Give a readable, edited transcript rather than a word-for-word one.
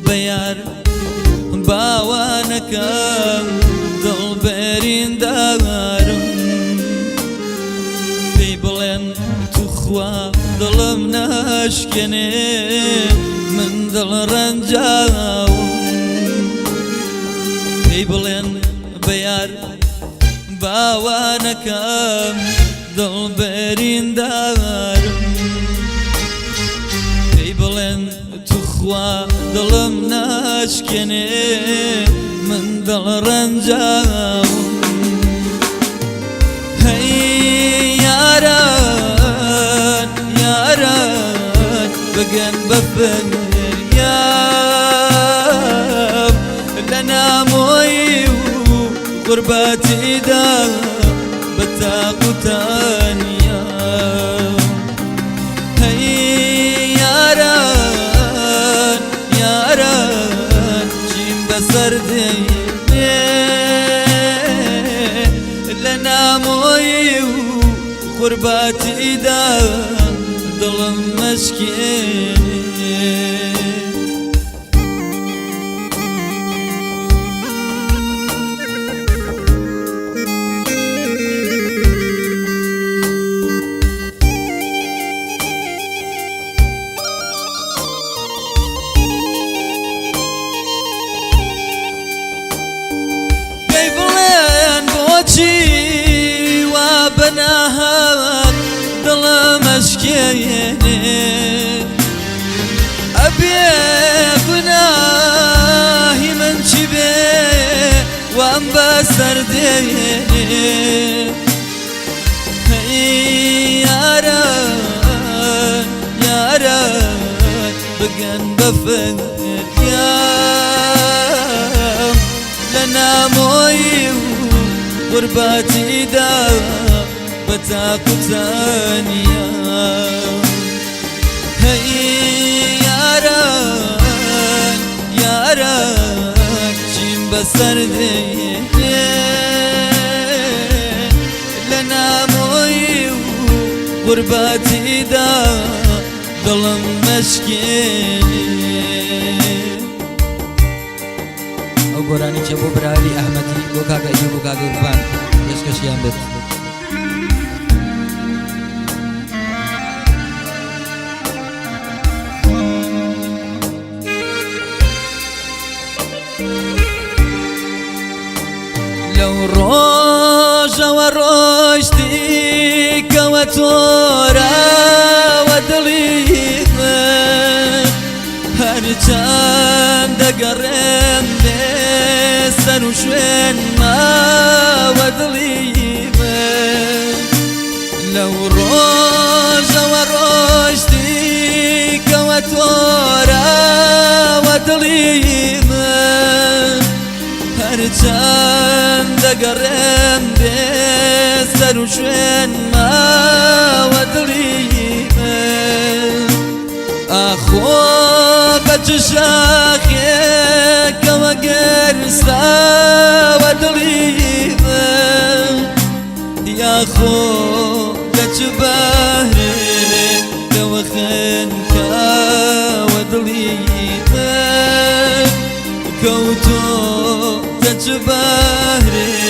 بەیار باوانەکەم دڵبەرین داوارم پێی بڵێن توخوا دڵم ناشکێنێ من دڵڕەنجاوم پێی بڵێن بەیار باوانەکەم دڵبەرین داوارم پێی بڵێن توخوا دڵم ناشکێنێ من دڵڕەنجاوم هەی یاران یاران بگەن بە فەریاد لە نامۆی و قوربەتیدا بە تاق و تەنیا هەی یاران یاران چیم بەسەر دێنێ لە نامۆی و قوربەتیدا دڵم مەشکێنێ وا بەناهات دڵم ئەشکێنێ ئەبێ گوناهی من چی بێ وام بەسەر دێنێ هەی یاران یاران بگەن بە فەریاد لە نامۆی و قوربەتیدا بە تاق و تەنیا هەی یاران یاران چیم بەسەر دێنێ لە نامۆی و قوربەتیدا دڵم مەشکێنێ ئەو گۆرانی چە بۆ برالی ئەحمەدی بۆ کاکە ئەیوب و کاکە عورفان پێشکەشیان بێت لەو ڕۆژەوە ڕۆیشتی کەوە تۆراوە دڵی من هەرچەند دەگەڕێم سەر و شوێن ماوە دڵی من لەو ڕۆژەوە ڕۆیشتی کەوە تۆراوە دڵی من هەرچەند دەگەڕێم سەر و شوێن ماوە دڵی من ئاخۆ بە چ شاخێکەوە گەرساوە دڵی من یاخۆ لە چ بەهرێکەوە خێنکاوە دڵی من کەوتۆ لە چ بەهرێ